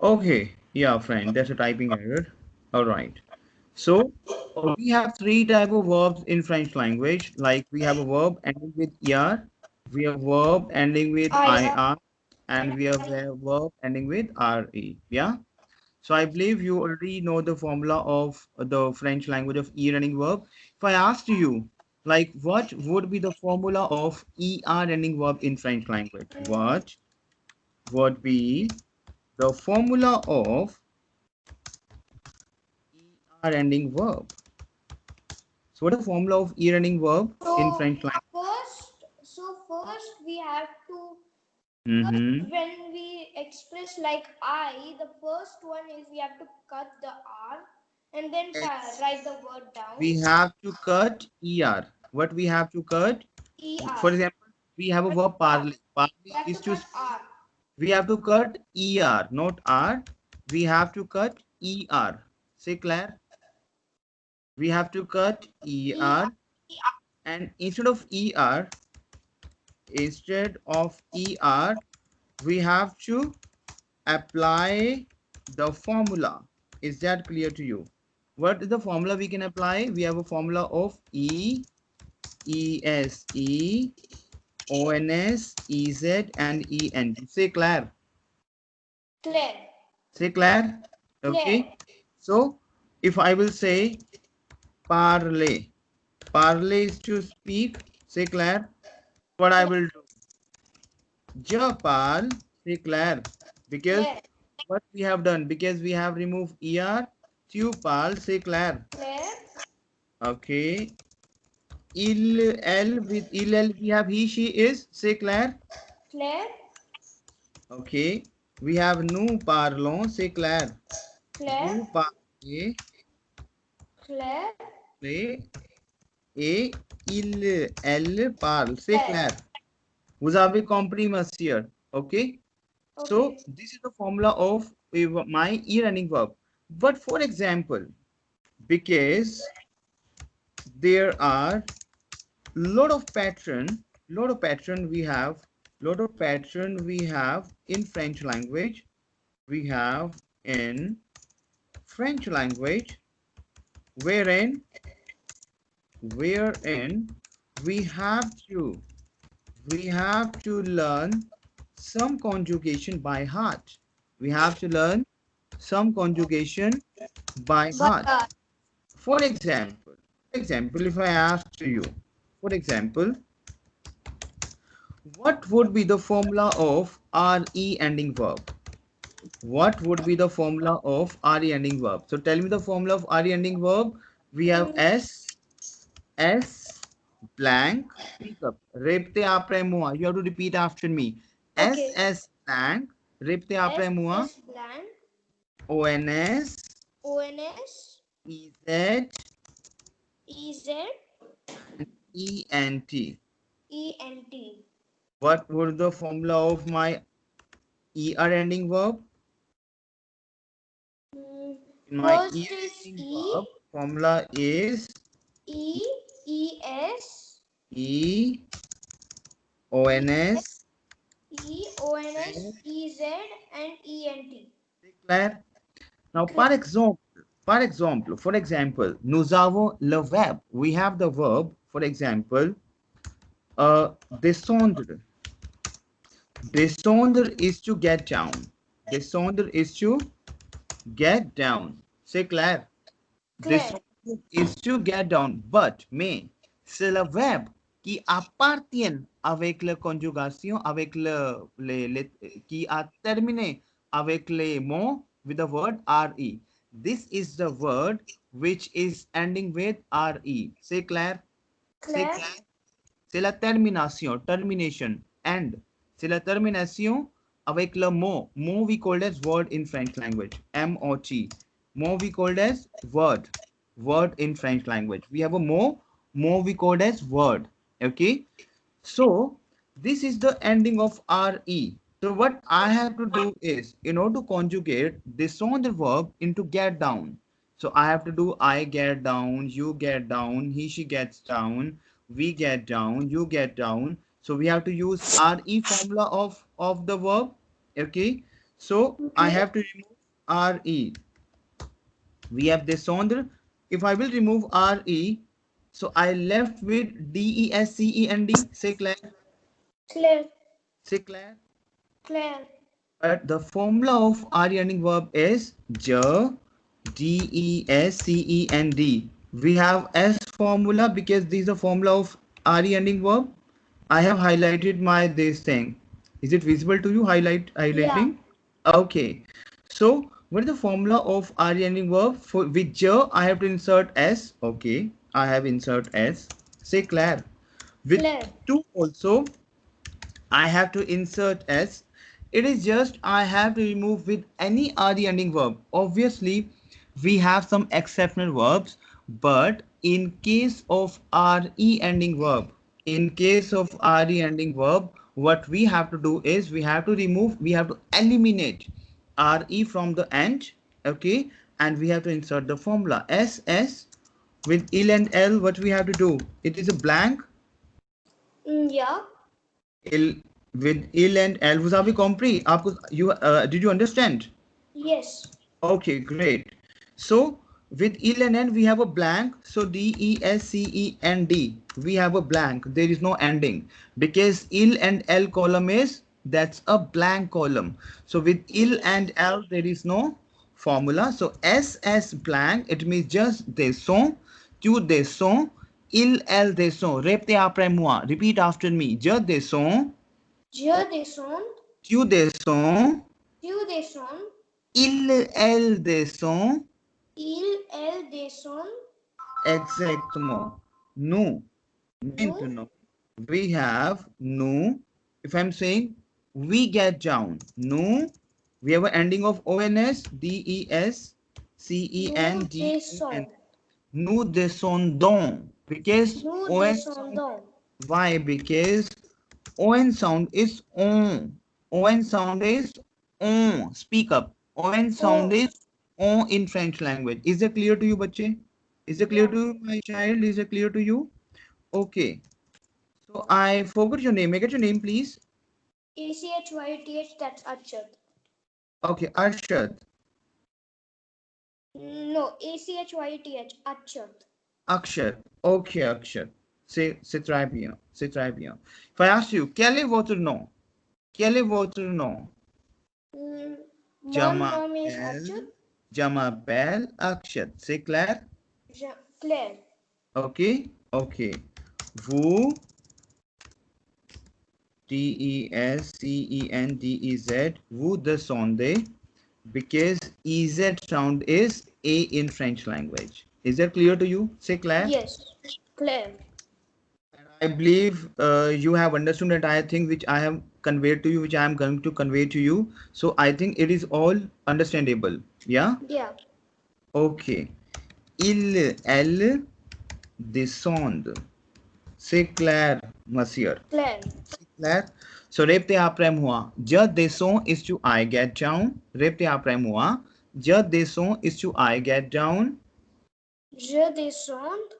Okay, yeah, friend, that's a typing error. All right. So we have three type of verbs in French language. Like we have a verb ending with er, we have verb ending with I ir, and we have a verb ending with re. Yeah. So I believe you already know the formula of the French language of er ending verb. If I asked you, like, what would be the formula of er ending verb in French language? What would be the formula of er ending verb? So what is the formula of er ending verb in so French language? first we have to first Mm-hmm. when we express like I, the first one is we have to cut the R and then write the word down. We have to cut er. What we have to cut? ER. For example, we have a verb parley. We Parley have to is to cut speak. R. We have to cut er, not r. We have to cut er. Say Claire. We have to cut er, and instead of er, we have to apply the formula. Is that clear to you? What is the formula we can apply? We have a formula of ESE, ONS, EZ, and ENT. Say Claire. Claire. Say Claire. Claire. Okay. So if I will say parler, parler is to speak. Say Claire. What I will do? Je parle. Say Claire. Because Claire. what we have done? Because we have removed er. Tu parles. Say Claire. Claire. Okay. Il, with il, we have he, she, is. Say Claire. Claire. Okay. We have nous parlons. Say Claire. Claire. Vous parlez. Claire. Et elle parle. Say Claire. Claire. Vous avez compris, monsieur. Okay. So Okay. this is the formula of my e-learning verb. But for example, because there are lot of pattern we have in French language. We have in French language wherein wherein we have to learn some conjugation by heart. We have to learn some conjugation by But heart. For example, if I ask to you, for example, what would be the formula of re ending verb? What would be the formula of re ending verb? So tell me the formula of re ending verb. We have S blank. Speak up. Repte apre mua. You have to repeat after me. okay. S blank. Repte apre mua. S blank. ONS. ONS. EZ. EZ. ENT. ENT. What would the formula of my ER ending verb? In my First ER is ending E. verb, formula is E. ES. ONS. EONS. EZ and ENT. Claire. Now, for example, nous avons le verbe. We have the verb, for example, descendre. Descendre is to get down. Descendre is to get down. C'est clair. Claire. Descendre is to get down. But, mais, c'est le verbe qui appartient avec la conjugation, avec qui a terminé avec les mots with the word re. This is the word which is ending with re. C'est clair? C'est Claire. clair? C'est la termination, termination, end. C'est la termination avec le mot. Mot we called as word in French language. M-O-T. Mot we called as word. Word in French language. We have a mot we called as word. Okay. So this is the ending of re. So what I have to do is, in order to conjugate this on the verb into get down. So I have to do I get down, you get down, he, she gets down, we get down, you get down. So we have to use re formula of the verb. Okay. So I have to remove RE. We have descendre. If I will remove RE, so I left with DESCEND. Say Claire. Claire. Say Claire. Claire. But the formula of RE ending verb is J, DESCEND. We have S formula because this is the formula of RE ending verb. I have highlighted my this thing. Is it visible to you? Yeah. Highlighting. Okay. So what is the formula of RE ending verb? For with J, I have to insert S. Okay. I have insert S. Say Claire. With Claire. two also, I have to insert S. It is just I have to remove with any RE ending verb. Obviously, we have some exceptional verbs, but in case of RE ending verb, what we have to do is we have to eliminate RE from the end, okay, and we have to insert the formula SS with IL and L. What we have to do? It is a blank. Yeah. Il with il and L. Vous avez compris? Did you understand? Yes. Okay, great. So with il and N we have a blank. So DESCEND we have a blank. There is no ending because il and L column that's a blank column. So with il and L there is no formula. So SS blank, it means just des sons, tu des sons, il elle des sons. Répétez après moi. Repeat after me. Je des sons, Je descends. tu des sons, Tu descends. il elle des sons. Il, elle descend. Exactement. Nous. Nous. Maintenant, we have nous. If I'm saying we get down, nous, we have an ending of ONS, Nous DESCEND. descendons. Nous descendons. Because Nous ON sound. descendons. Why? Because ON sound is on. ON sound is on. Speak up. ON sound Oh. is on in French language. Is it clear to you, bache? Is it clear Yeah. to you, my child? Is it clear to you? Okay. So I forgot your name. May I get your name, please? ACHYTH, that's Achat. Okay, Arshad. No, ACHYTH, Achat. Akshat. Okay, Akshat. C'est très bien. C'est très bien. If I ask you, quel est votre nom? Quel est votre nom? Mon nom is Achat. Je m'appelle Akshat. C'est clair? Claire. Okay. Okay. Vous, DESCENDEZ, vous descendez because EZ sound is A in French language. Is that clear to you? Say Claire. Yes, Claire. And I believe you have understood the entire thing which I have conveyed to you, which I am going to convey to you. So I think it is all understandable. Yeah? Yeah. Okay. Elle descend. C'est clair, monsieur. Claire. C'est clair? So répétez après moi. Je descends is to I get down. Répétez après moi. Je descends is to I get down. Je descends.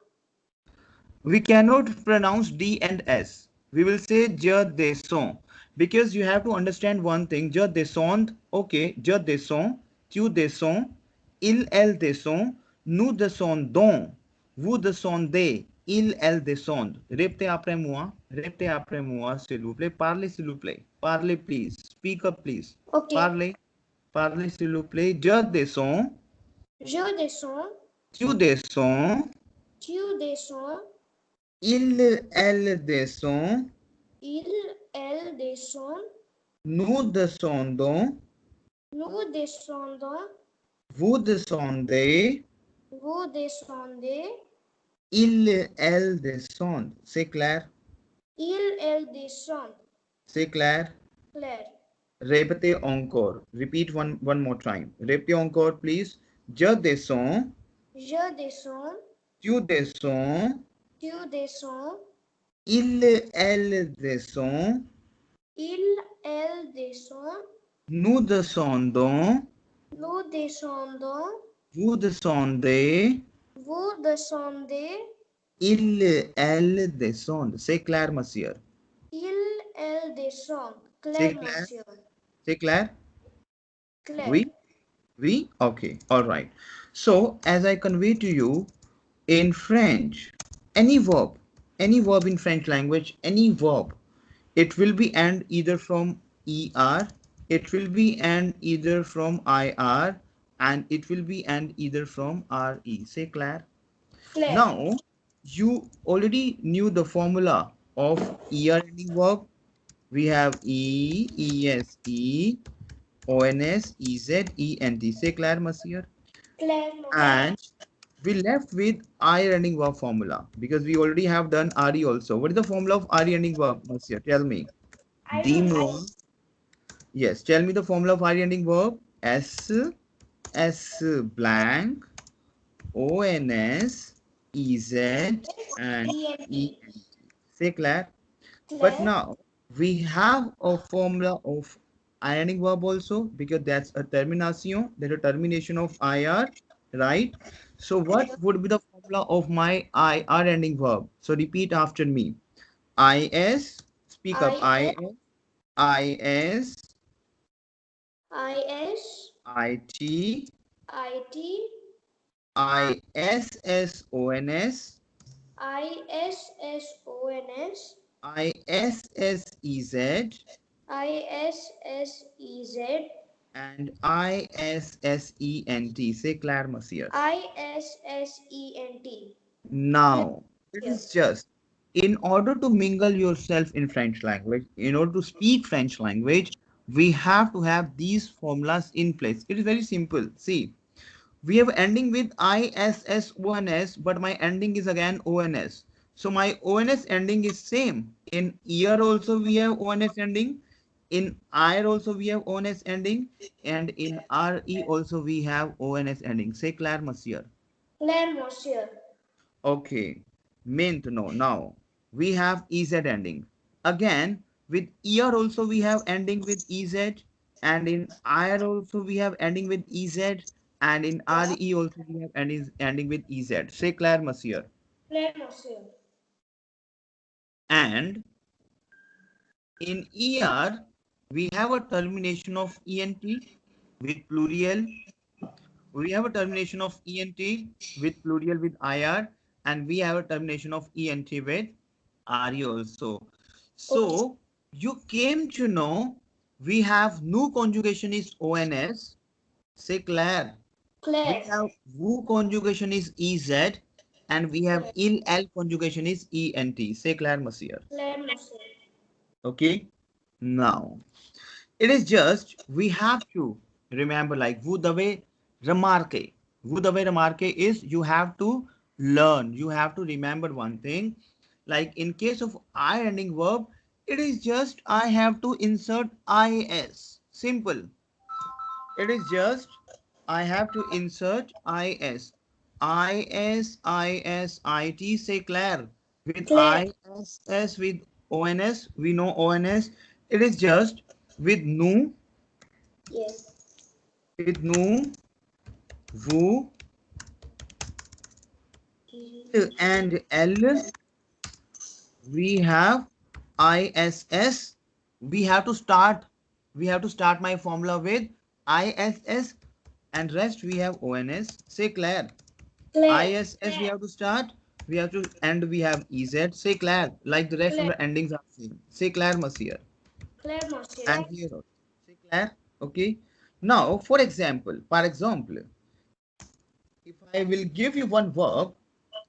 We cannot pronounce D and S. We will say je descends because you have to understand one thing. Je descends, okay, je descends, tu descends, il, elle descend, nous descendons, vous descendez, il, elle descendent. Répétez après moi, s'il vous plaît. Parlez, s'il vous plaît. Parlez, please. Speak up, please. Okay. Parlez, s'il vous plaît. Je descends, Je descends. tu descends, Tu descends. il, elle descend, Il, elle descend. nous descendons, Nous descendons. vous descendez, Vous descendez. il, elle descendent. C'est clair? Il, elle descend. C'est clair? Claire. Répétez encore. Repeat one more time. Répétez encore, please. Je descends, Je descends. tu descends, Tu descends. il, elle descend, Il, elle descend. nous descendons, Nous descendons. vous descendez, Vous descendez. il, elle descendent. C'est clair, monsieur? Il, elle descend. C'est Claire, clair? monsieur. C'est clair? Claire. Oui? We? Okay, all right. So, as I convey to you, in French, any verb in French language, any verb, it will be end either from ER, it will be end either from IR, and it will be end either from RE. Say Claire. Clear. Now, you already knew the formula of ER ending verb. We have ESE, ONS, EZ, ENT. Say Claire, Monsieur. Clear, Monsieur. And we left with I ending verb formula because we already have done RE also. What is the formula of RE ending verb, Monsieur? Tell me. I don't know. Demo. Yes, tell me the formula of RE ending verb. S blank ONS EZ and ENT. ENT. Say Claire. But Clear. now we have a formula of ironing verb also because that's a termination, there's a termination of IR, right? So what would be the formula of my IR ending verb? So repeat after me. IS, speak up. I IS, S IT, I T ISSONS, ISSONS ISSEZ, ISSEZ and ISSENT. Say Claire Monsieur. ISSENT. Now, it Clear. is just in order to mingle yourself in French language, in order to speak French language, we have to have these formulas in place. It is very simple. See, we have ending with ISSONS, but my ending is again ONS. So my ONS ending is same. In ear also we have ONS ending. In IR also we have ONS ending. And in RE also we have ONS ending. Say Claire Monsieur. Clear, Monsieur. Okay. Meant no. Now we have EZ ending. Again, with ear also we have ending with EZ. And in IR also we have ending with EZ. And in RE also we have ending with EZ. Say Claire Monsieur. Clear, Monsieur. And in ER, we have a termination of ENT with plural. We have a termination of ENT with plural with IR. And we have a termination of ENT with RE also. Okay. So you came to know we have new conjugation is ONS. Say Claire. We Clear. have WU conjugation is EZ and we have IL L conjugation is ENT. Say Claire Monsieur. Clear, Monsieur. Okay. Now it is just we have to remember like vous devez remarquer. Vous devez remarquer is you have to learn. You have to remember one thing. Like in case of I ending verb, it is just I have to insert IS. Simple. It is just I have to insert IS. ISISIT. Say Claire. With Clear. ISS with ONS, we know ONS. It is just with nu, Yes. with nu, vu, and L. We have ISS. We have to start. We have to start my formula with ISS, and rest we have ONS. Say Claire. Clear. ISS we have to start. We have to end. We have EZ. Say Claire. Like the rest of Clear. the endings are same. Say Claire Monsieur. Clear, Monsieur. And here also. Say Claire. Okay. Now, for example, if I will give you one verb,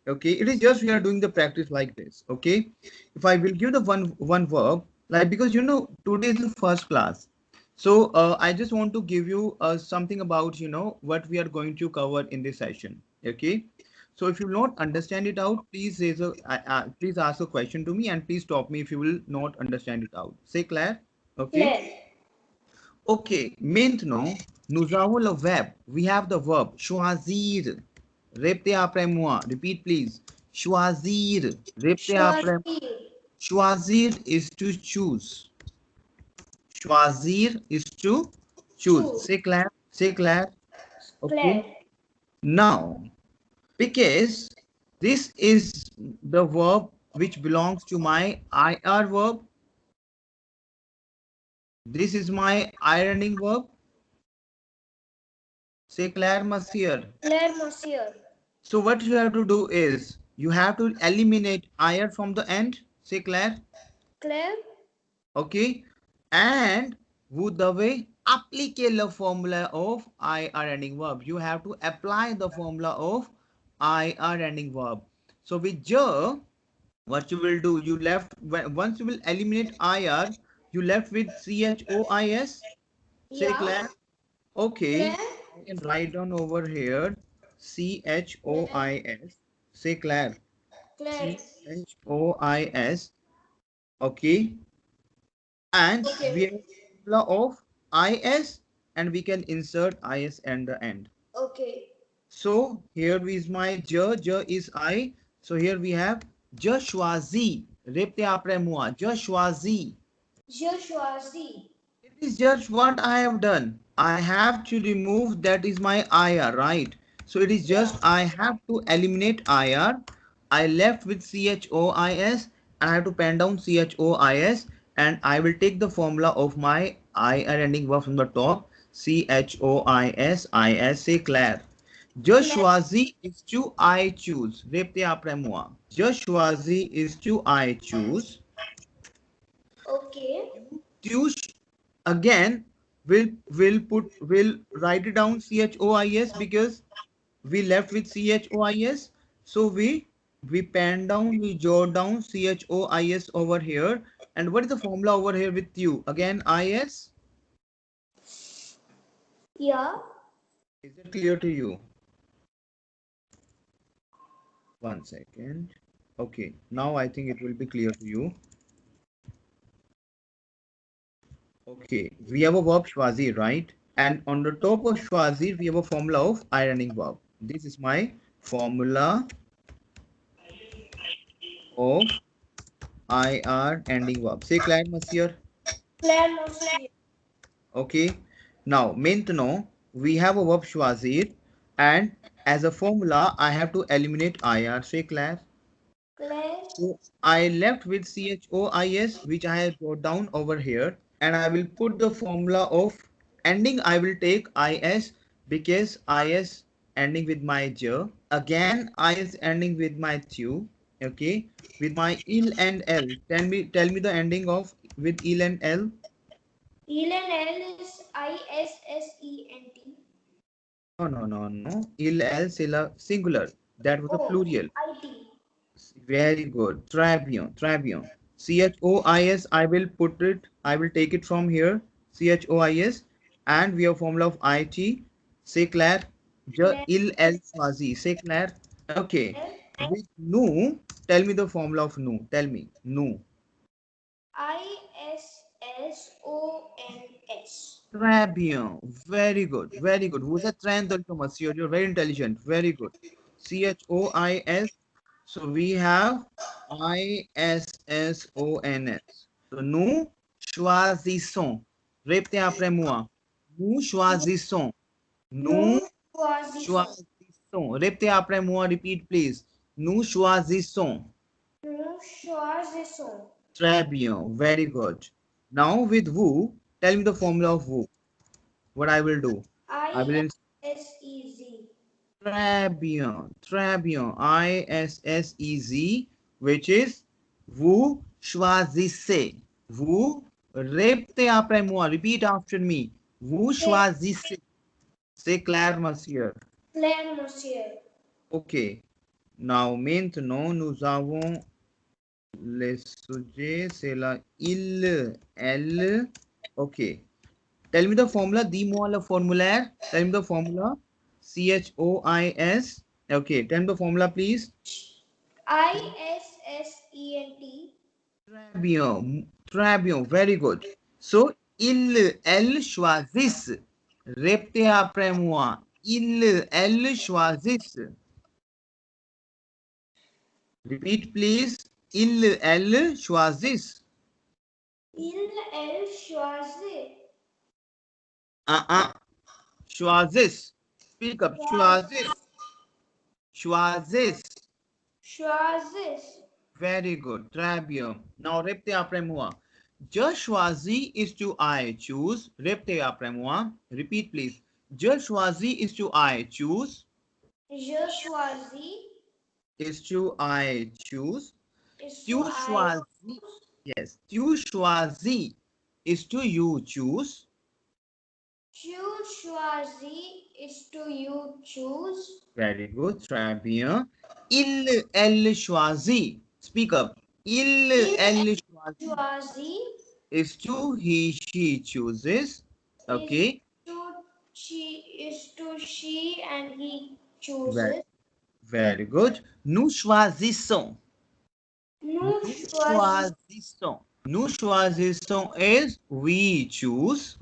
okay, it is just we are doing the practice like this. Okay, if I will give the one verb, like because today is the first class, so I just want to give you something about what we are going to cover in this session. Okay, so if you will not understand it out, please please ask a question to me and please stop me if you will not understand it out. Say Claire. Okay. Clear. Okay, maintenant, nous avons le verbe. We have the verb choisir. Répétez après moi. Repeat, please. Choisir. Répétez après. Choisir. Choisir is to choose. Choisir is to choose. Choose. Say Claire. Say Claire. Okay. Clear. Now, because this is the verb which belongs to my IR verb. This is my ironing verb. C'est clair, monsieur? Claire, monsieur. So what you have to do is you have to eliminate ir from the end. C'est clair? Claire. Okay, and with the way applique the formula of ir ending verb. You have to apply the formula of ir ending verb. So with je, what you will do, you left once you will eliminate ir, you left with chois. Say Yeah. clair. Okay, Claire. I can write down over here chois. Say clair. Claire. Chois. Okay, and we Okay. have formula of is, and we can insert is at the end. Okay. So here is my je is I. So here we have je choisis. Répétez après moi. Je choisis. Je choisis. It is just what I have done. I have to remove that is my ir, right? So it is Yeah. just I have to eliminate ir. I left with chois and I have to pen down chois, and I will take the formula of my ir ending verb from the top. chois is. C'est clair. Je Claire. choisis is to I choose. Répétez après moi. Je choisis is to I choose. Okay. Choose again will write it down chois because we left with chois. So we pen down, we jot down chois over here. And what is the formula over here with you? Again is. Yeah. Is it clear to you? One second. Okay, now I think it will be clear to you. Okay, we have a verb choisir, right? And on the top of choisir, we have a formula of ironing verb. This is my formula of ir ending verb. C'est clair, monsieur? Claire, monsieur. Okay. Now, maintenant, we have a verb choisir, and as a formula, I have to eliminate ir. C'est clair? Claire. So I left with chois, which I have wrote down over here, and I will put the formula of ending. I will take is because is ending with my j. Again, is ending with my tu. Okay, with my il and l. Tell me the ending of with il and l. Elen L is ISSENT. No. Il l singular. That was a Oh, plural. IT. Very good. Très bien. Très bien. CHOIS, I will put it, I will take it from here. CHOIS. And we have formula of IT. C'est clair. Je, Claire. il, elle choisit. C'est clair. Okay. With nous, tell me the formula of nous. Tell me. Nous. ISSONS. Très bien. Very good. Very good. Vous êtes très intelligent, monsieur. You're very intelligent. Very good. CHOIS. So we have ISSONS. So nous choisissons. Répétez après moi. Nous choisissons. Nous Nous choisissons. choisissons. Répétez après moi. Repeat, please. Nous choisissons. Nous choisissons. Très bien. Very good. Now with vous, tell me the formula of vous. What I will do? I will ISSEZ. très bien, très bien. ISSEZ, which is vous choisissez. Vous répétez après moi. Repeat after me. Vous choisissez. C'est clair, monsieur. Claire, monsieur. OK. Now, maintenant, nous avons les sujets. C'est la il, elle. OK. Tell me the formula. Dis-moi le formulaire. Tell me the formula. CHOIS. Okay. Tell me the formula, please. ISSENT. Très bien. Très bien. Very good. So, ils, elles choisissent. Répétez après moi. Ils, elles choisissent. Repeat, please. Ils, elles choisissent. Il, elle choisit. Choisissent. Speak up. Choisissent. Choisissent. Choisis. Very good. Très bien. Now, répétez après moi. Je choisis is to I choose. Répétez après moi. Repeat, please. Je choisis is to I choose. Je choisis Is to I choose. is to Tu I choisis. Yes. Tu choisis is to you choose. Tu choisis is to you choose. Very good. Très bien. Elle choisit. Speak up. Il Elle choisit choisit is to he, she chooses. is Okay. she and he Very, chooses. very good. Nous choisissons. Nous Nous choisissons. choisissons. Nous choisissons is we choose.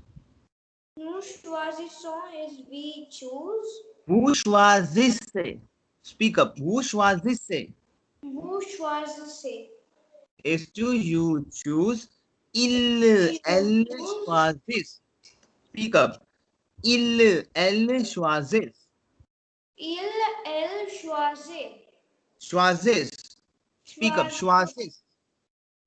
Nous choisissons is we choose. Vous choisissez. Speak up. Vous choisissez Vous choisissez. is to you choose. You Elle choose. choisissent. Speak up. Elle choisissent. Elle choisit. Choisissent. Speak up. Choisit.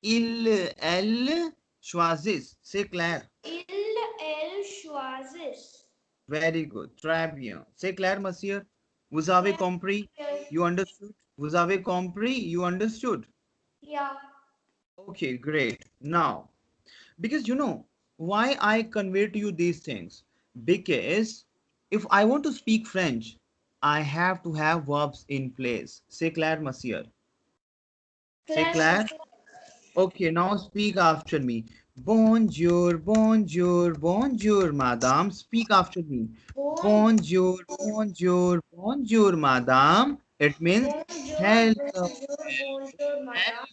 Choisissent. Elle choisissent. C'est clair. Elle choisissent. Very good. Très bien. C'est clair, monsieur? Vous avez compris? You understood? Vous avez compris? You understood? Yeah. Okay, great. Now, because you know why I convey to you these things? Because if I want to speak French, I have to have verbs in place. C'est clair, monsieur? C'est Claire. clair? Okay, now speak after me. Bonjour, bonjour, bonjour, madame. Speak after me. Bon, Bonjour, bonjour, bonjour, madame. It means bonjour, hello. bonjour, bonjour, madame.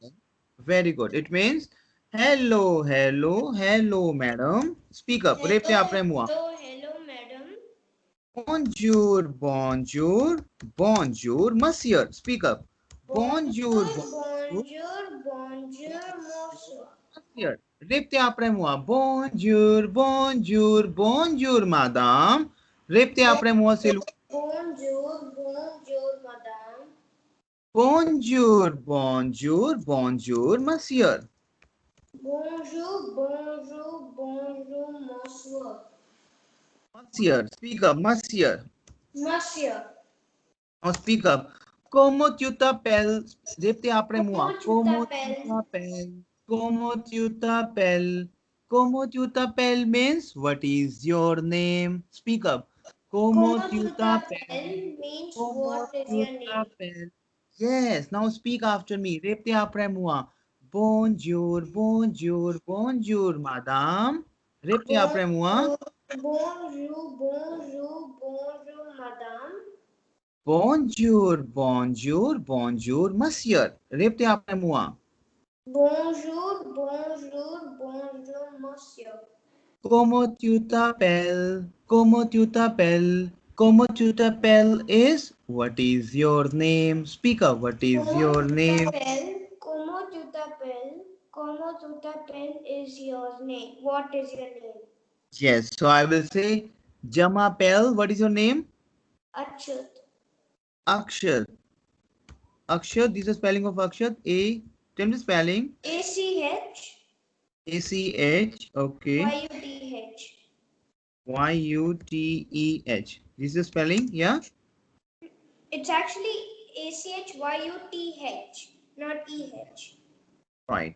Hello. Very good. It means hello, hello, hello, madam. Speak up. Hello, Répétez après moi. hello, madam. Bonjour, bonjour, bonjour, monsieur. Speak up. Bonjour, Bonjour, bonjour, bonjour, bonjour, monsieur. monsieur. Répétez après moi. Bonjour, bonjour, bonjour, madame. Répétez après moi, s'il vous plaît. Bonjour, bonjour, madame. Bonjour, bonjour, bonjour, monsieur. Bonjour, bonjour, bonjour, monsieur. Monsieur. Speak up, monsieur. Monsieur. Now speak up. Comment tu t'appelles? Répétez après moi. Comment tu Comment tu t'appelles? t'appelles? Comment tu t'appelles? Comment tu t'appelles means what is your name? Speak up. Comment Comment tu tu t'appelles? t'appelles means Comment what is tu your name? t'appelles? Yes, now speak after me. Répétez après moi. Bonjour, bonjour, bonjour, madame. Répétez après moi. Bonjour, bonjour, bonjour, bonjour, madame. Bonjour, bonjour, bonjour, monsieur. Répétez après moi. Bonjour, bonjour, bonjour, monsieur. Comment tu t'appelles? Comment tu t'appelles? Comment tu t'appelles is what is your name? Speak up. What is your name? Comment tu t'appelles? Comment tu t'appelles is your name. What is your name? Yes. So I will say Jamapel. What is your name? Achyut. Akshat. Akshat. This is the spelling of Akshat. Tell me the spelling. ACH. ACH. Okay. YUTH. YUTEH. This is the spelling. Yeah. It's actually ACHYUTH, not EH. Right.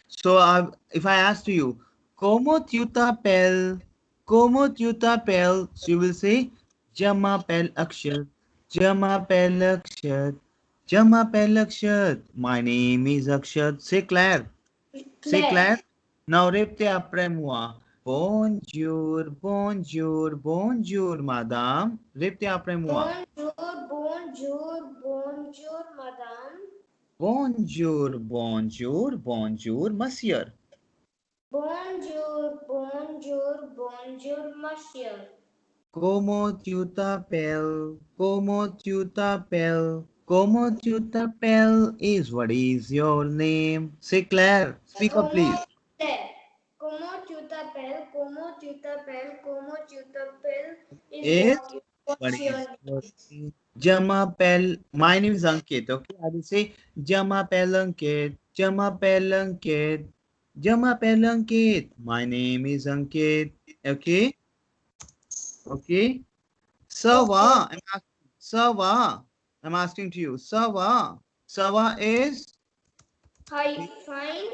So if I ask to you, ¿Cómo tu t'appelles? ¿Cómo tu t'appelles? So you will say, Je m'appelle Akshat. Je m'appelle Akshat. Je m'appelle Akshat. My name is Akshat. C'est clair. C'est clair. Now répétez après moi. Bonjour, bonjour, bonjour, madame. Répétez après moi. Bonjour, bonjour, bonjour, madame. Bonjour, bonjour, bonjour, monsieur. Bonjour, bonjour, bonjour, monsieur. ¿Cómo tu t'appelles? ¿Cómo tu t'appelles? ¿Cómo tu t'appelles is what is your name? C'est clair. Speak up, please. Comment tu t'appelles? Comment tu t'appelles? Comment tu t'appelles is Is what's what your is name? your name? Je m'appelle. My name is Ankit. Okay, I will say Je m'appelle Ankit. Je m'appelle Ankit. Je m'appelle Ankit. My name is Ankit. Okay. Okay. Sava. Sava. I'm asking to you. Sava. Sava is. Hi, fine.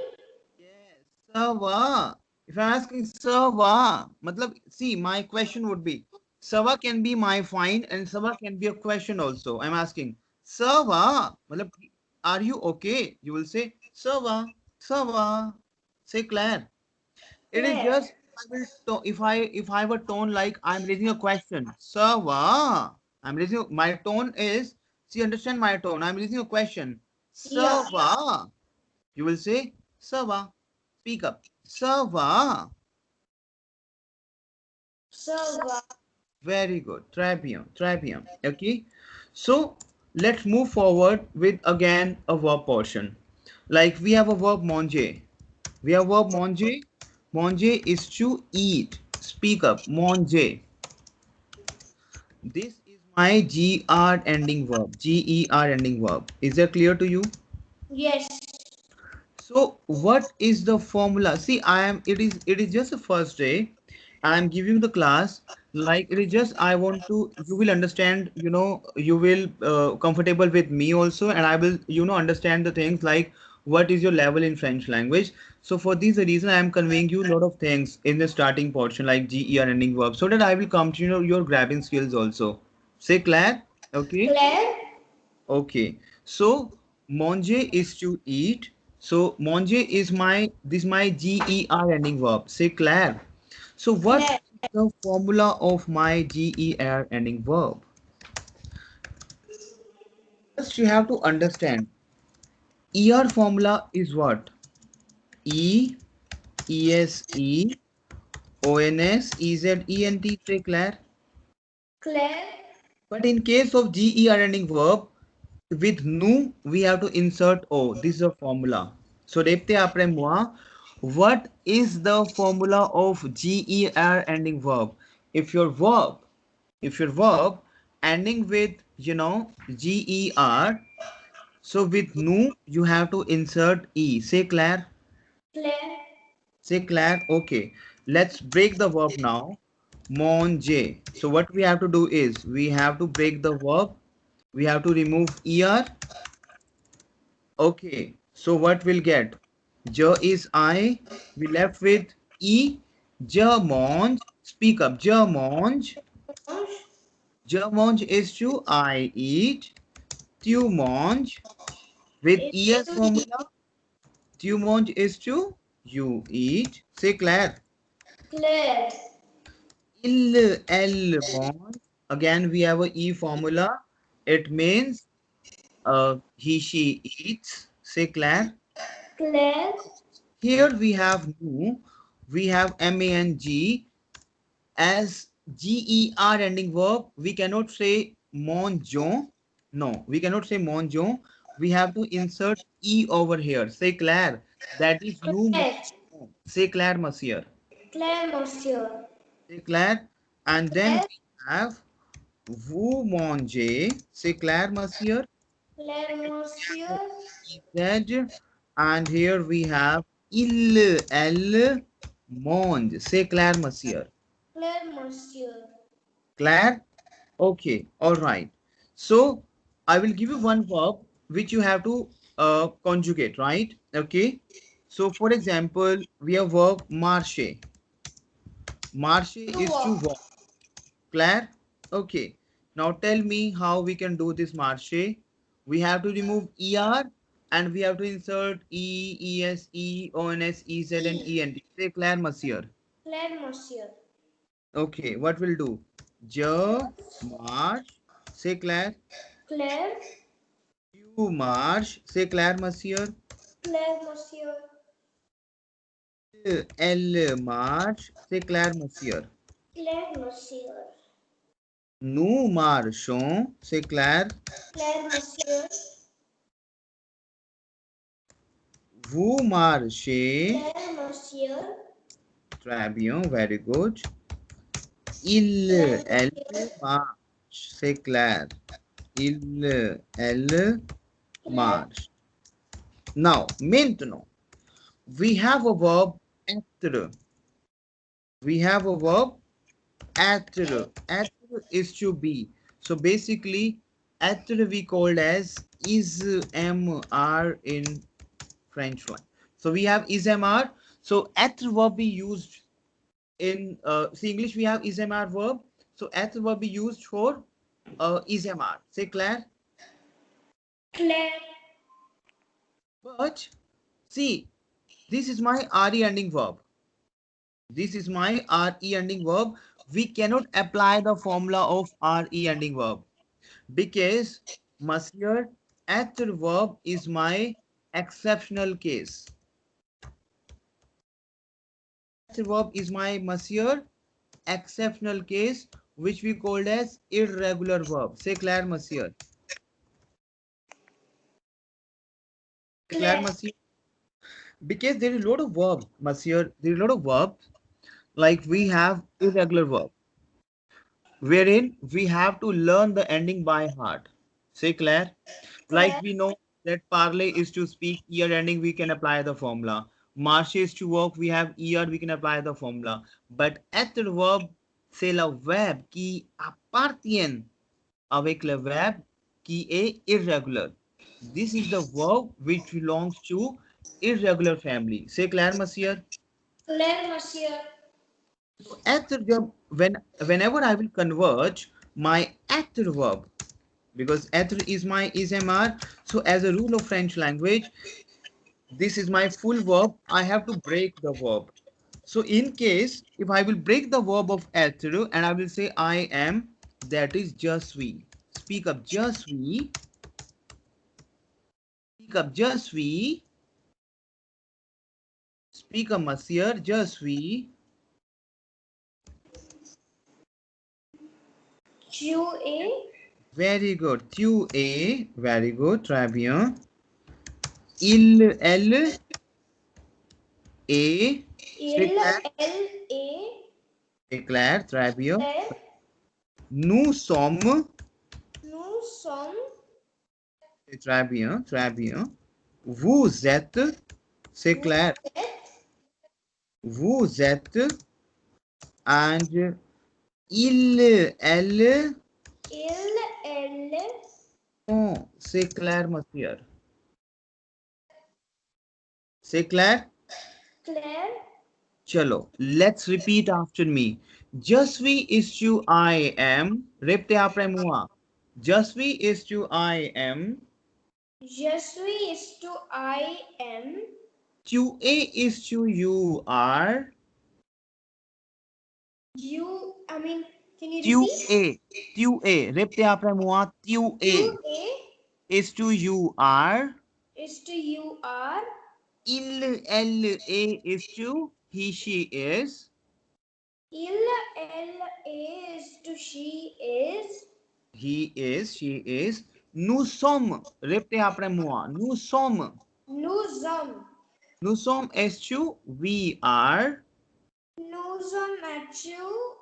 Yes. Sava. If I'm asking Sava, matlab, see, my question would be, Sava can be my fine and Sava can be a question also. I'm asking, Sava, matlab, are you okay? You will say, Sava, Sava. Say Claire. It is Claire. just I will if I have a tone like I'm raising a question. Sava. I'm raising my tone is see understand my tone. I'm raising a question. Yeah. Sava. You will say Sava. Speak up. Sava. Sava. Very good. Très bien. Très bien. Okay. So let's move forward with again a verb portion. Like we have a verb manger. We have verb manger. Manger is to eat. Speak up. Manger. This is my GR ending verb. GER ending verb. Is that clear to you? Yes. So what is the formula? See, it is just the first day. I'm giving the class like it is just I want to you will understand, you will comfortable with me also, and I will understand the things like what is your level in French language. So for this reason I am conveying you a lot of things in the starting portion like GER ending verb so that I will come to your grabbing skills also. Say Claire. Okay. Claire. Okay, so manger is to eat. So manger is my GER ending verb. Say Claire. So what Claire. is the formula of my GER ending verb? First, you have to understand. ER formula is what? E, ESE, ONS, EZENT. Say Claire. Claire. But in case of GER ending verb, with nu, we have to insert O. This is a formula. So, देखते हैं après moi. What is the formula of GER ending verb? If your verb, if your verb ending with, GER, so with nu, you have to insert E. Say Claire. Claire. Say Claire. Okay. Let's break the verb now. Manger. So what we have to do is we have to break the verb. We have to remove ER. Okay, so what we'll get? Je is I. We left with E. Je mange. Speak up. Je mange. Orange. Je mange is to I eat. Tu mange. With Is ES to eat. formula. Tu mange is to you eat. Say Claire. Claire. Elle mange. Again, we have a E formula. It means he, she eats. Say Claire. Claire. Here we have nu, we have mang as ger ending verb. We cannot say mangeons. No, we cannot say mangeons. We have to insert e over here. Say Claire. That is nous Claire. mangeons. Say Claire, monsieur. Claire, monsieur. Say Claire. And then Claire. we have vous mangez. Say Claire, monsieur. Claire, monsieur. Z. And here we have elle mange. Say Claire, monsieur. Claire, monsieur. Claire? Okay, all right. So I will give you one verb which you have to conjugate, right? Okay. So for example, we have verb marcher. Marcher To is to walk. walk. Claire? Okay. Now tell me how we can do this marcher. We have to remove ER and we have to insert E, ES, E, ONS, EZ and E. ENT. Say Claire, monsieur. Claire, monsieur. Okay, what we'll do? Je marche. Say Claire. Claire. You marche. Say Claire, monsieur. Claire, monsieur. Elle marche. Say Claire, monsieur. Claire, monsieur. Nous marchons. Say Claire. Claire, monsieur. Vous marchez. Claire, monsieur. Très bien, very good. Il, Claire, elle monsieur. marche. Say Claire. Il, elle Claire. marche. Now, maintenant, we have a verb être. We have a verb Être. Être is to be. So basically, être we called as is mr in French one. So we have is mr. So être verb be used in see English we have is mr verb. So être verb be used for is mr. Say Claire. Claire. But see, this is my re ending verb. This is my re ending verb. We cannot apply the formula of re ending verb because monsieur être verb is my exceptional case. Être verb is my monsieur exceptional case which we called as irregular verb. Say Claire monsieur. Claire Claire. monsieur. Because there is a lot of verbs, monsieur. There is a lot of verbs like we have irregular verb wherein we have to learn the ending by heart. Say Claire. Like Claire. we know that parler is to speak, ear ending, we can apply the formula. Marcher is to walk, we have ear, we can apply the formula. But être verb, c'est le verbe qui appartient avec le verbe qui est irregular. This is the verb which belongs to irregular family. Say Claire, monsieur. Claire, monsieur. So être verb, whenever I will convert my être verb, because être is my is mr, so as a rule of French language, this is my full verb, I have to break the verb. So in case if I will break the verb of être and I will say I am, that is je suis. Speak up je suis. Speak up je suis. Speak up monsieur je suis. Tu es. Very good. Tu es. Very good. Très bien. Il, elle est. C'est Il, clair. elle est. C'est clair. Très bien. Claire. Nous sommes. Nous sommes. C'est très bien. Très bien. Vous êtes. C'est Vous clair. êtes. Vous êtes. And il, elle. Il, elle. Oh, c'est clair, monsieur. C'est clair? Claire. Chalo, let's repeat after me. Je suis is to I am. Répétez après moi. Je suis is to I am. Je suis is to I am. Tu es is to you are. You, can you Tu repeat? es. Tu es. Répétez après moi. Tu es You a is to you are. is to you are. Il, elle, est is to he, she is. Il, elle is to she is. He is, she is. Nous sommes. Répétez après moi. Nous sommes. Nous sommes. Nous sommes is to we are. Nous sommes at you.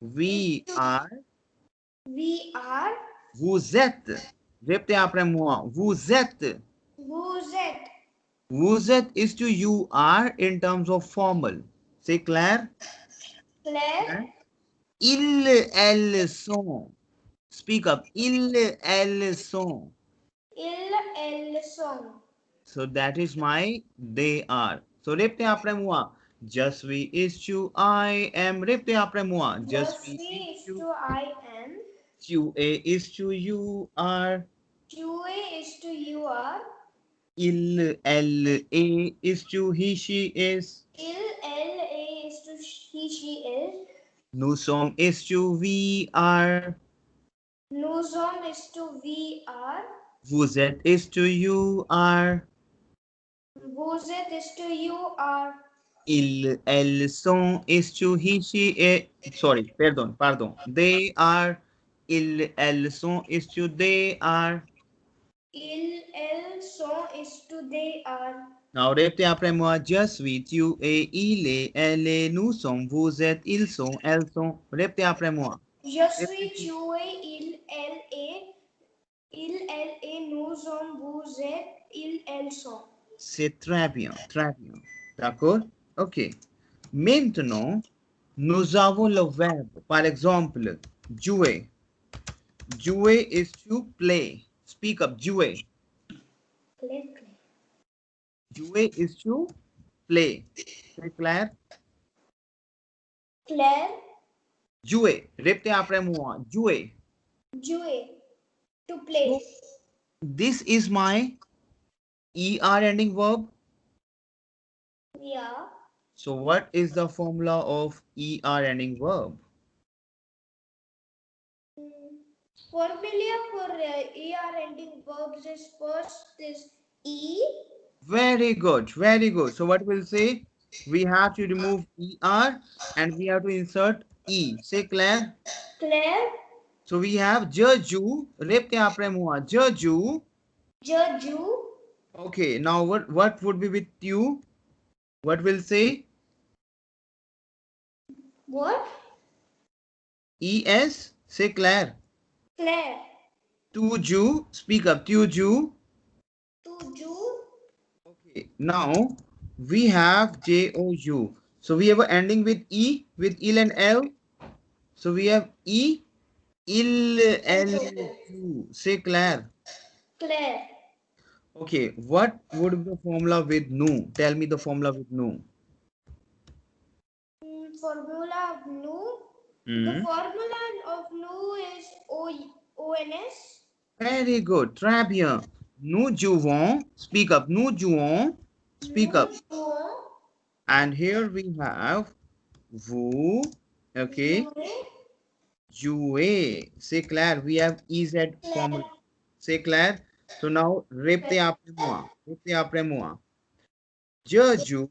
We are. We are. Vous êtes. Répétez après moi. Vous êtes. Vous êtes. Vous êtes is to you are in terms of formal. C'est clair? Claire. Ils, elles sont. Speak up. Ils, elles sont. Ils, elles sont. So that is my they are. So répétez après moi. Je suis is to I am. Répétez après moi. Je Je suis suis is is to. to I am. Tu es is to you are. Tu es is to you are. Il, elle, est is to he, she is. Il, elle is to he, she is. Nous sommes is to we are. Nous sommes is to we are. Vous êtes is to you are. Vous êtes is to you are. Ils, elles sont is to he, she is. Sorry, pardon. They are. Ils, elles sont is to they are. Ils, elles sont is to they are. Now répétez après moi. Je suis, tu es, il est, elle est, nous sommes, vous êtes, ils sont, elles sont. Répétez après moi. Je suis, tu es, il, elle est. Il, elle est, nous sommes, vous êtes, ils, elles sont. C'est très bien, très bien. D'accord? Ok. Maintenant, Nous avons le verbe. Par exemple, jouer. Jouer is to play. Speak up, jouer. Play. Jouer is to play. C'est clair? Claire. Jouer. Répétez après moi. Jouer. Jouer. To play. So, this is my ER ending verb. Yeah. So, what is the formula of ER ending verb? Formula for ER ending verbs is first is E. Very good. Very good. So, what we'll say? We have to remove ER and we have to insert E. Say Claire. Claire. So, we have je, ju. Répétez après moi. Je, ju. Je, ju. Okay. Now, what would be with you? What will say? What? ES. Say Claire. Claire. Tu, ju. Speak up. Tu, ju. To ju. Okay. Now, we have JOU. So, we have an ending with E, with il and L. So, we have E, il, L, U. Say Claire. Claire. Okay, what would be the formula with nu? Tell me the formula with nu. Formula of nu. The Hmm. formula of nu is ONS. Very good. Très bien. Nous jouons. Speak up. Nous jouons. Speak up. Nous jouons. And here we have vous. Okay. Jouer. C'est clair. We have EZ formula. C'est clair. So now, répétez après moi. Répétez après moi. Je joue.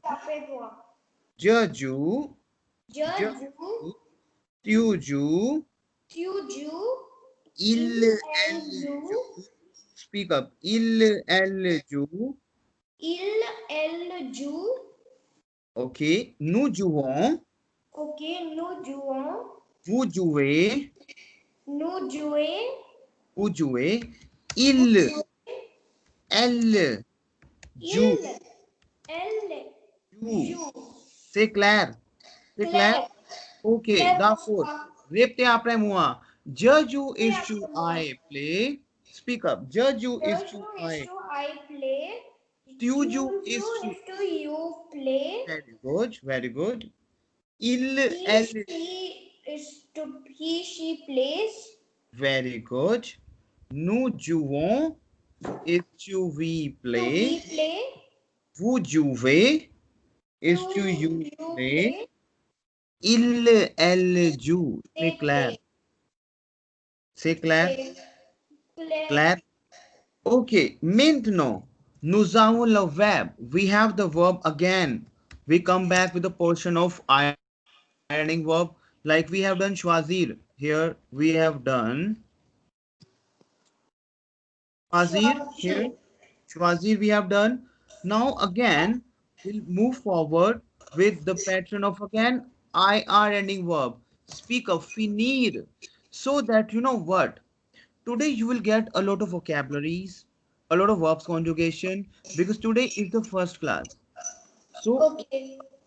Je joue. Je Je joue. tu joues. Tu joues. Il, elle joue. Speak up. Il, elle joue. Elle joue. Ok. Nous jouons. Ok, nous jouons. Vous jouez. Nous jouons. Vous jouez. Il, elle joue. Elle Joue. joue. C'est clair. C'est clair. Ok. D'accord. Répétez après moi. Je joue is to I play. Speak up. Je joue is to I. I play. Tu joues is to. To you play. Very good. Very good. Il, elle. She plays. Very good. Nous jouons is to we play. Vous jouez is to you play. Il, elle joue. C'est clair. C'est clair. Clair. Okay. Maintenant, nous avons le verb. We have the verb again. We come back with the portion of ironing verb. Like we have done choisir. Here we have done choisir. Here choisir we have done. Now again, we'll move forward with the pattern of again IR ending verb. Speak of finir. So that you know what? Today you will get a lot of vocabularies, a lot of verbs conjugation because today is the first class. So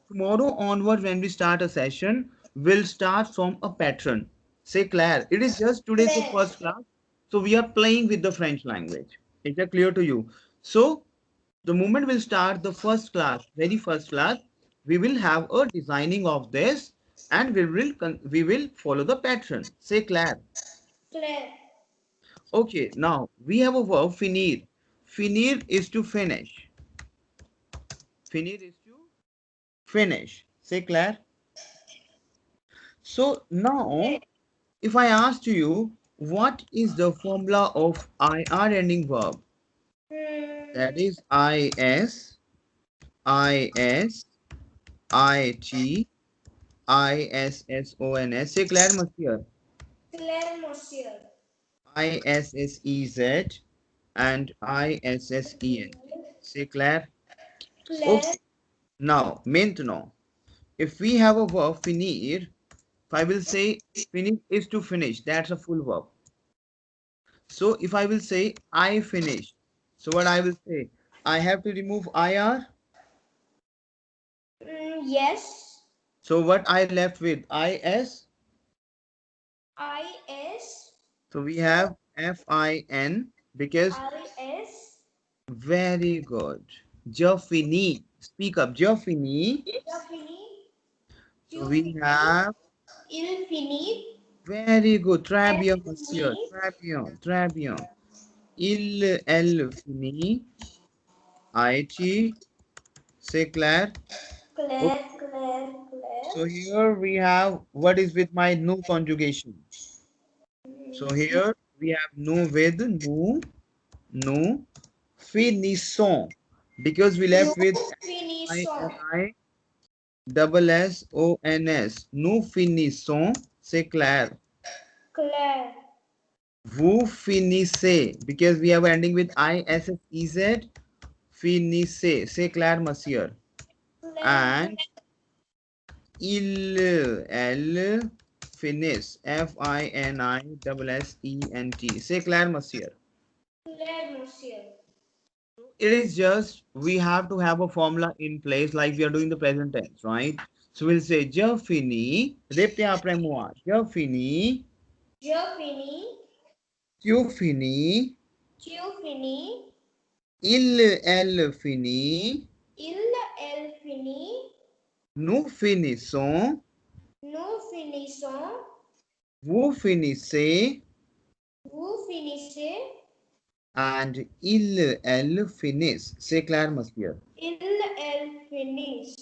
tomorrow onward when we start a session, we'll start from a pattern. Say Claire, it is just today's the first class. So we are playing with the French language. Is that clear to you? So the moment we'll start the first class, very first class, we will have a designing of this and we will follow the pattern. Say Claire. Okay, now we have a verb finir. Finir is to finish. Finir is to finish. Say Claire. So now, if I ask you, what is the formula of IR ending verb? That is IS, IS, IT, ISSONS. Say Claire Monsieur. Claire Monsieur. ISSEZ and ISSEN. Say Claire. Claire. Okay. Now, maintenant, if we have a verb finir, if I will say finish is to finish, that's a full verb. So if I will say I finish, so what I will say, I have to remove IR. Yes. So what I left with? IS. IS. So we have FIN because IS. very good. Jafini. Speak up. Jafini. Fini. So we Fini. have Il fini. very good. Très El bien, monsieur. fini. Très bien. Très bien. Elle finit. IT. C'est clair. Okay. Claire. Claire. Claire. So here we have what is with my new conjugation. So here we have nous with nous finissons because we left Nous with I finissons. and I double SONS. Nous finissons, c'est clair. Claire. Vous finissez because we have ending with ISSEZ. Finissez, c'est clair, monsieur. Claire. And elle finissent. FINISSENT. C'est clair, monsieur. Claire, monsieur. It is just we have to have a formula in place like we are doing the present tense, right? So we'll say je finis, répétez après moi. Je finis, Je finis. tu finis, Tu finis. elle finit, Il, elle finit. nous finissons, Nous finissons. vous finissez, Vous finissez. and elle finissent. C'est clair, monsieur. Il, elle finissent.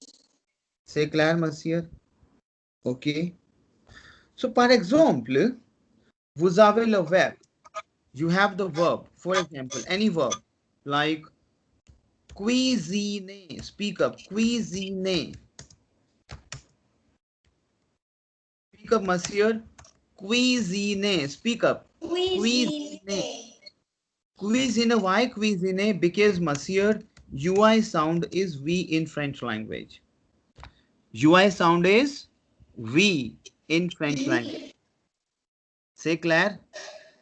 C'est clair, monsieur? OK. So, par exemple, vous avez le verbe. You have the verb. For example, any verb like cuisiner. Speak up. Cuisiner. Speak up, monsieur. Cuisiner. Speak up. Cuisiner. Cuisiner. Why cuisiner? Because, monsieur, UI sound is V in French language. UI sound is V in French language. C'est clair?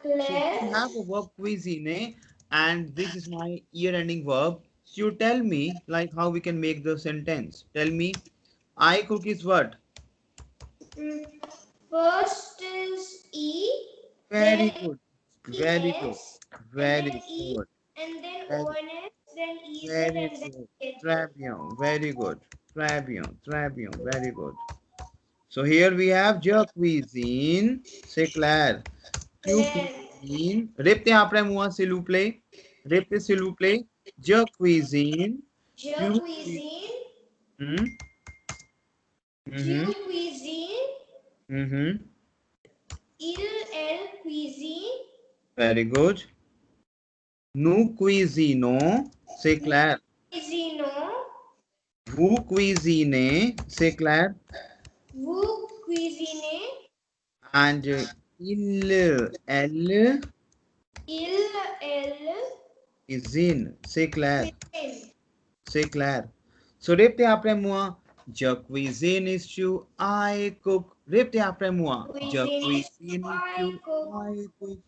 So we Claire. have a verb cuisine, and this is my year-ending verb. So you tell me like how we can make the sentence. Tell me, I cook is what? First is E. Very Then good. Very good. ES. And then Very E. good. And then Very, ONS. Then EZ. very And then good. Z. Très bien. Very good. Très bien. Très bien. Very good. So here we have je cuisine. C'est clair. Tu Claire. cuisines. Répétez après moi, s'il vous plaît. Répétez, s'il vous plaît. Je cuisine. Je Tu cuisines. cuisine. Hmm? Tu Mm-hmm. cuisines. Mm-hmm. Il, elle cuisine. Very good. Nous cuisinons. C'est clair. Cuisinons. Vous cuisinez. C'est clair. Vous cuisinez. And elle Il, elle cuisine. C'est clair. cuisine. C'est clair. So répétez après moi. Je cuisine is true. I cook. Répétez après moi. Je Cuisine is cuisine is I true. cook. I cook.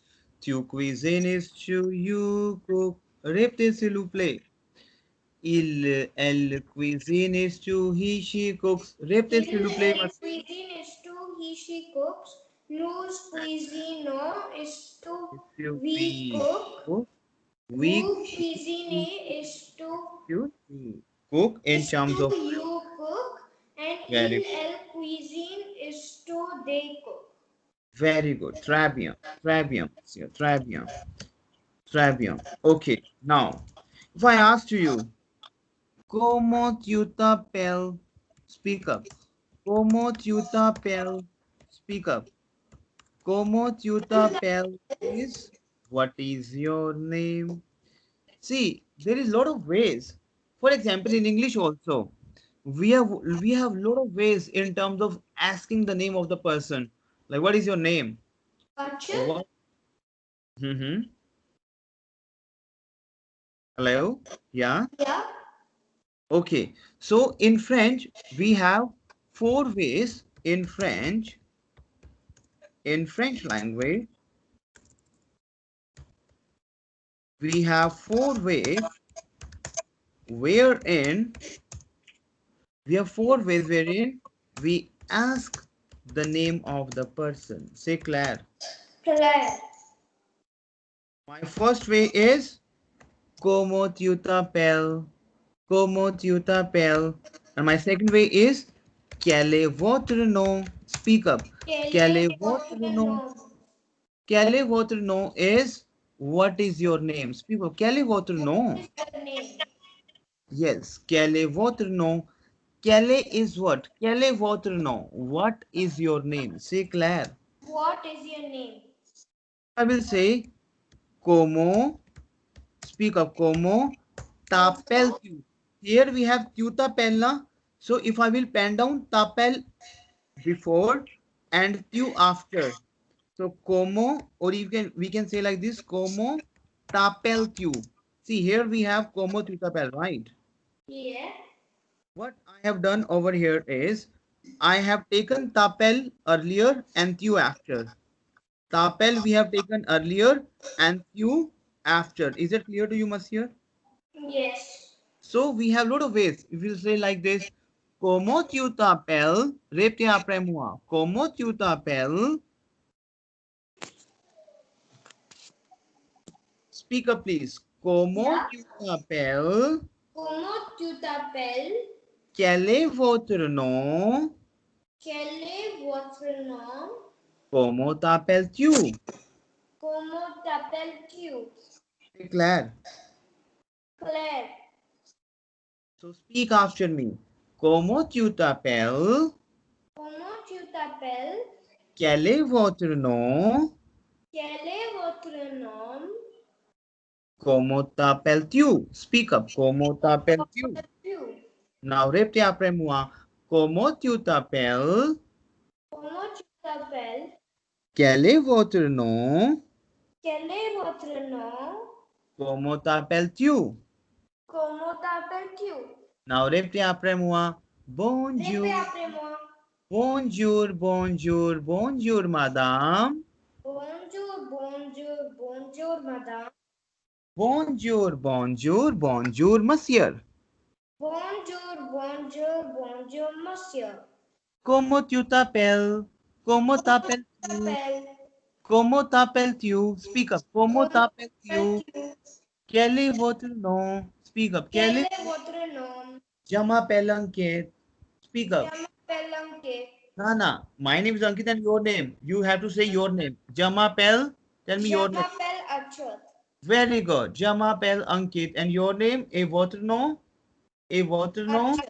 Tu cuisine is true. You cook. Répétez s'il vous plaît. Elle cuisine is true. He, she cooks. Répétez s'il Il, vous plaît. elle cuisine is to he, she cooks. Nous cuisinons is to we cook. We Vous cuisinez is to cook in is terms to of you cook. And very, il, elle cuisine is to they cook. very good. Très bien. Très bien, monsieur. Très bien. Très bien. Okay. Now, if I asked you, comment tu t'appelles? Speak up. Comment tu t'appelles? Speak up. Comment tu t'appelles is what is your name? See, there is a lot of ways. For example, in English also, we have a lot of ways in terms of asking the name of the person. Like, what is your name? Or what? Mm-hmm. Hello? Yeah. Yeah. Okay. So in French, we have four ways in French. In French language, we have four ways wherein we have four ways wherein We ask the name of the person. Say Claire. Claire. My first way is como tu t'appelles? Como tu t'appelles? And my second way is quel est votre nom? Speak up. Quel Quel est est votre votre nom? nom? Quel est votre nom is what is your name? Speak up. Quel est votre nom? What is your name? Yes. Quel est votre nom? Quel est is what? Quel est votre nom? What is your name? Say Claire. What is your name? I will say como. Speak up. Como t'appelles tu? Here we have tu t'appelles na. So if I will pen down t'appelles before and tu after. So como, or we can say like this, como t'appelles tu. See here we have como tu t'appelles, right? Yeah. What I have done over here is I have taken t'appelles earlier and tu after. T'appelles we have taken earlier and tu after. Is it clear to you, Monsieur? Yes. So we have lot of ways. If you say like this, como tu t'appelles, répétez après moi. Como tu t'appelles? Speak up, please. Como Yeah. tu t'appelles? Comment tu t'appelles? Quel est votre nom? Quel est votre nom? Como t'appelles-tu? Comment t'appelles-tu? C'est clair. Claire. So speak after me. Como tu t'appelles? Comment tu t'appelles? Quel est votre nom? Quel est votre nom? Como t'appelles-tu? Speak up. Como t'appelles-tu? You. Now répétez après moi. Como tu t'appelles? Comment tu t'appelles? Quel est votre nom? Quel est votre nom? Como t'appelles-tu? Comment t'appelles-tu? Now répétez après moi. Répète Bonjour. après moi. Bonjour, bonjour, bonjour, madame. Bonjour, bonjour, bonjour, madame. Bonjour, bonjour, bonjour, monsieur. Bonjour, bonjour, bonjour, monsieur. Comment tu t'appelles? Comment t'appelles-tu? T'appelles? Comment t'appelles-tu? Speak up. Comment Comment t'appelles-tu? t'appelles-tu? Quel est votre nom? Speak up. Quel est votre nom? Je m'appelle Ankit. Speak Je up. m'appelle Ankit. Nana, my name is Ankit and your name. You have to say your name. Je m'appelle. Tell me Je your name. m'appelle Achat. Very good. Je m'appelle Ankit and your name? Et votre nom? Et votre nom? Achat.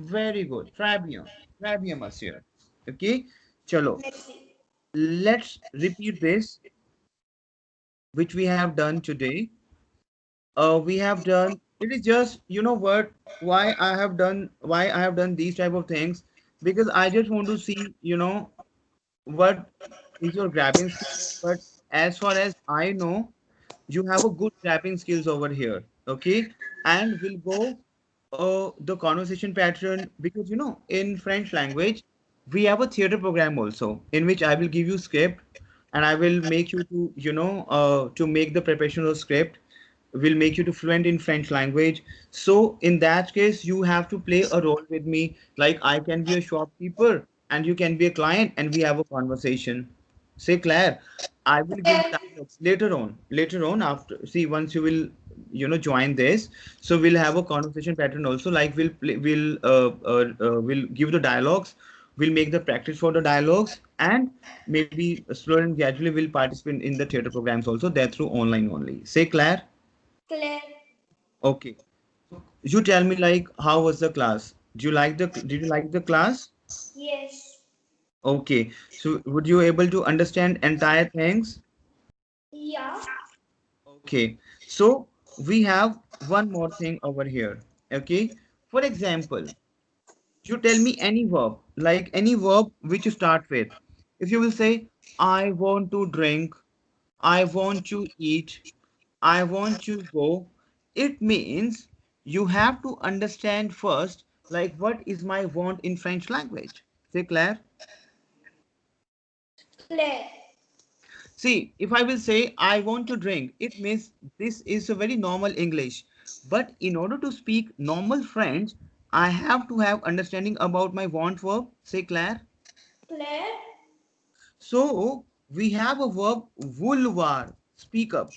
Very good. Très bien. Très bien, monsieur. Okay. Chalo. Merci. Let's repeat this, which we have done today. We have done, it is just, you know what, why I have done these type of things, because I just want to see, what is your grabbing skills. But as far as I know, you have a good grabbing skills over here. Okay. And we'll go the conversation pattern, because in French language we have a theater program also, in which I will give you script and I will make you to to make the preparation of script, will make you to fluent in French language. So in that case, you have to play a role with me. Like I can be a shopkeeper and you can be a client and we have a conversation. Say Claire, I will give Okay. the dialogues later on. Later on, after see once you will join this, so we'll have a conversation pattern also. Like we'll give the dialogues, we'll make the practice for the dialogues, and maybe slowly and gradually will participate in the theater programs also. They're through online only. Say Claire. Claire. Okay. You tell me like how was the class? Did you like the class? Yes. Okay. So would you able to understand entire things? Yeah. Okay. So we have one more thing over here. Okay. For example, you tell me any verb, like any verb which you start with. If you will say, I want to drink, I want to eat, I want to go, it means you have to understand first, like what is my want in French language. Say Claire. Claire. See, if I will say I want to drink, it means this is a very normal English. But in order to speak normal French, I have to have understanding about my want verb. Say Claire. Claire. So we have a verb vouloir. Speak up.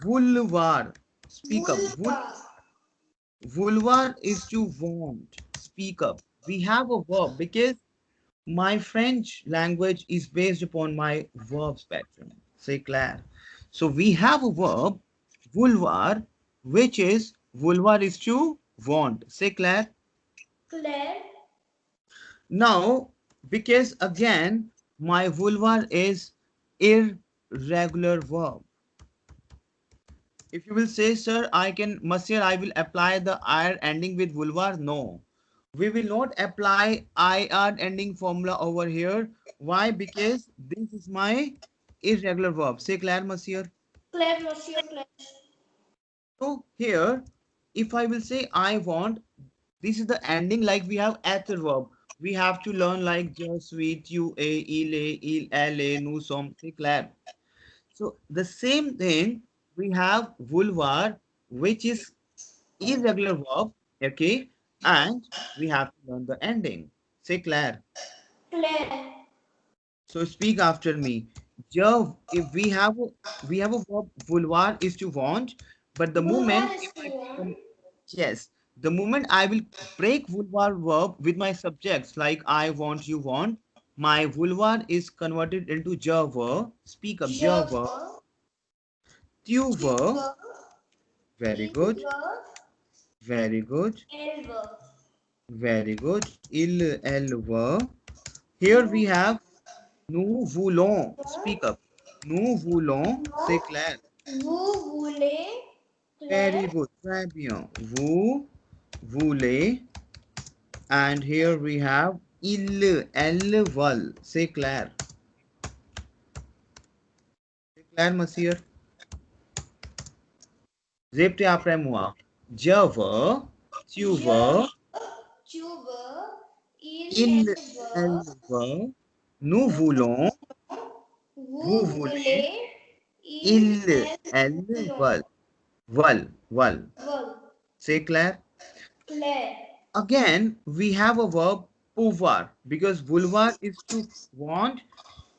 Vouloir. Speak up. Vulva. Vouloir is to want. Speak up. We have a verb because my French language is based upon my verb spectrum. Say Claire. So we have a verb vouloir, which is vouloir is to want. Say Claire. Claire. Now, because again, my vouloir is irregular verb. If you will say, sir, monsieur, I will apply the ir ending with vouloir. No, we will not apply ir ending formula over here. Why? Because this is my irregular verb. Say Claire, monsieur. Claire, monsieur, Claire. So here, if I will say I want, this is the ending like we have adverb. We have to learn like just, sweet, you, a, il, elle, nous sommes. Say Claire. So the same thing we have vulvar, which is irregular verb, okay, and we have to learn the ending. Say Claire. Claire. So speak after me. If we have a verb vulvar is to want, but the Vulva moment is if to I want. yes, the moment I will break vulvar verb with my subjects like I want, you want, my vulvar is converted into je verb. Speak up, je Je verb, veux. tu Tu verb. veux. Very Il good. veut. Very good. Elle veut. Very good. Il, elle, veut. Here we Nous have nous voulons. voulons. Speak up. Nous voulons. C'est Non. clair. Vous voulez. Very Claire. good. Très bien. Vous voulez. And here we have il, elle, veulent. C'est clair. C'est clair, monsieur. Répétez après moi. Je veux. Tu Je veux. veux. Tu veux. Il, Elle elle, veut. veut. Nous Nous voulons. Vous vous voulez. voulez. Il, Elle elle, veulent. veulent. Veulent. Veulent. C'est clair? Claire. Again, we have a verb pouvoir because vouloir is to want.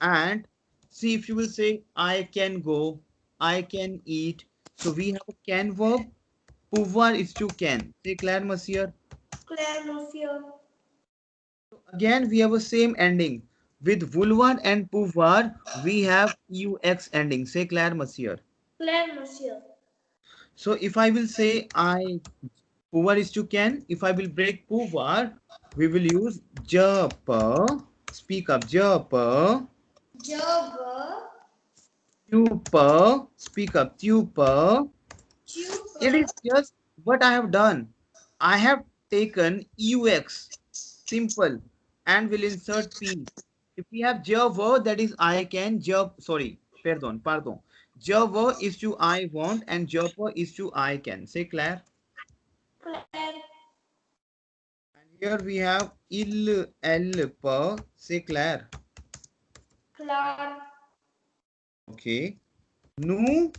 And see, if you will say I can go, I can eat. So we have a can verb. Pouvoir is to can. Say clair, monsieur. Claire, monsieur. Again, we have a same ending. With vouloir and pouvoir, we have ux ending. Say clair, monsieur. Claire, monsieur. So if I will say pouvoir is to can. If I will break pouvoir, we will use je peux. Speak up, je peux. Je veux. Tu peux. Speak up, tu peux. Tu It peux. is just what I have done. I have taken ux, simple, and will insert p. If we have je veux, that is I can, pardon. Je veux is to I want and je peux is to I can. Say Claire. Claire. And here we have il, elle, peut. Say Claire. Claire. Okay. Nous,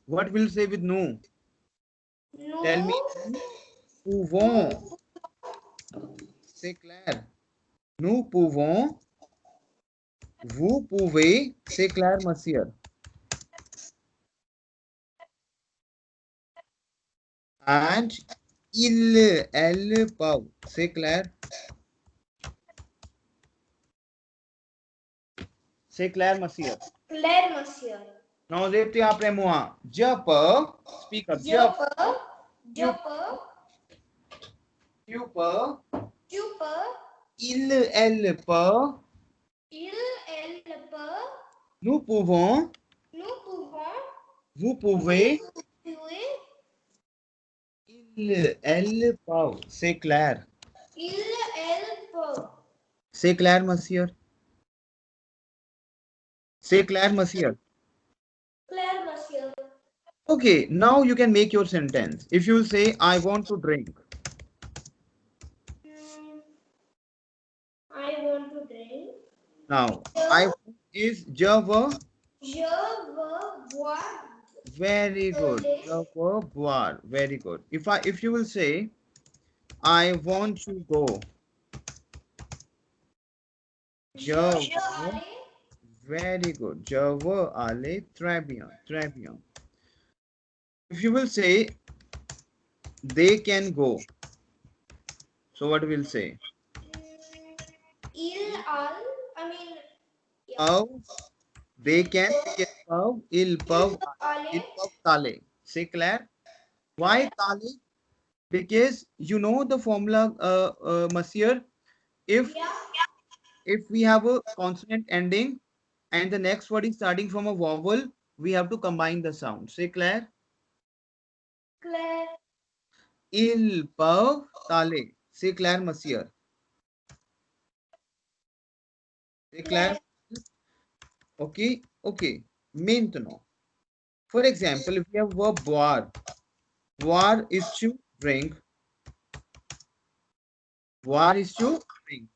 what will say with nous? Tell me. Nous. Pouvons. C'est clair. Nous pouvons. Vous pouvez. C'est clair, monsieur. And il, elle, peuvent. C'est clair. C'est clair, monsieur. Claire, monsieur. Now, répétez après moi. Je peux. Speak up. Je peux. Je peux. Tu peux. Tu peux. Il, elle, peut. Il, elle peut. Nous pouvons. Nous pouvons. Vous pouvez. Oui. Il, elle, peuvent. C'est clair. Il, elle peut. C'est clair, monsieur. C'est clair, monsieur. Claire, monsieur. Okay, now you can make your sentence. If you say, I want to drink. I want to drink. Now, I want is je veux. Je veux boire. Very good. Je veux boire. Very good. If you will say, I want to go. Je veux. aller. Very good. Je veux aller. Très bien. Très bien. If you will say they can go, so what will say? Il al. I mean, yeah. Peuvent. They can. Peuvent. Ils peuvent. Aller. Ils peuvent aller. C'est clair? Why tale? Because you know the formula, Monsieur. If Yeah. if we have a consonant ending and the next word is starting from a vowel, we have to combine the sound. C'est clair? Claire. Ils peuvent aller. C'est clair, Monsieur. C'est clair? Claire. Okay, okay. Maintenant, for example, if we have verb boire, boire is to drink, boire is to drink.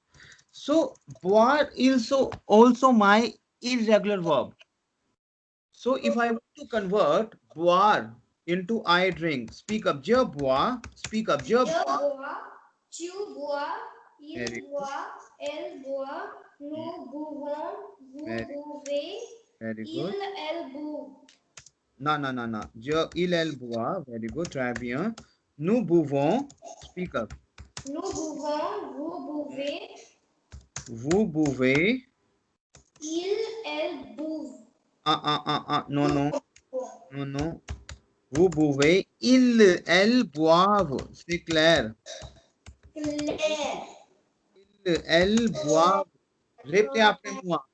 So boire is also my irregular verb. So if I want to convert boire into I drink, speak up, je bois, speak up, je Je bois. bois. Tu bois. Very Il good. boit. Elle boit. Nous buvons. Vous Very, buvez. very Il, good. elle bout. Non, non, non, non. Je, il, elle boit. Very good. Très bien. Nous buvons. Speak up. Nous buvons. Vous buvez. Vous buvez. Il, elle bout. Non, non, non, non. Vous buvez. Ils, elles boivent. C'est clair. Claire. Ils, elles boivent. Répétez après moi.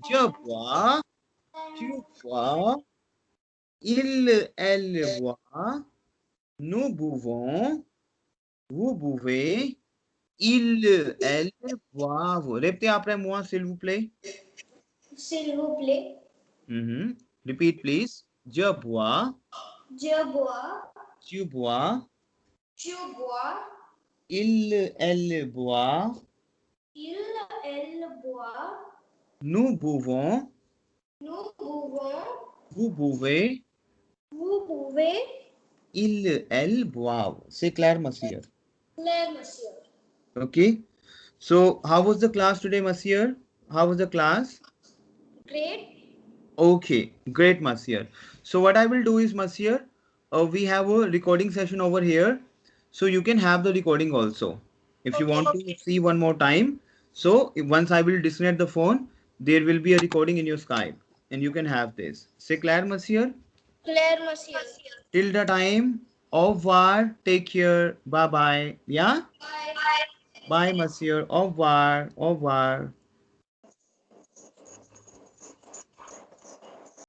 Je bois. Tu bois. Il, elle boit. Nous buvons. Vous buvez. Ils, elles boivent. Répétez après moi, s'il vous plaît. S'il vous plaît. Repeat, please. Je bois. Je bois. Tu bois. Tu bois. Il, elle boit. Il, elle boit. Nous buvons. Nous buvons. Vous buvez. Vous pouvez. Ils, elles boivent. C'est clair, monsieur. Claire, monsieur. Okay. So, how was the class today, monsieur? How was the class? Great. Okay, great, Monsieur. So what I will do is, Monsieur, we have a recording session over here. So you can have the recording also. If you want to see one more time. So once I will disconnect the phone, there will be a recording in your Skype. And you can have this. C'est clair, Monsieur? Claire, monsieur. Till the time, au revoir. Take care. Bye-bye. Yeah? Bye. Bye, Monsieur. Au revoir. Au revoir.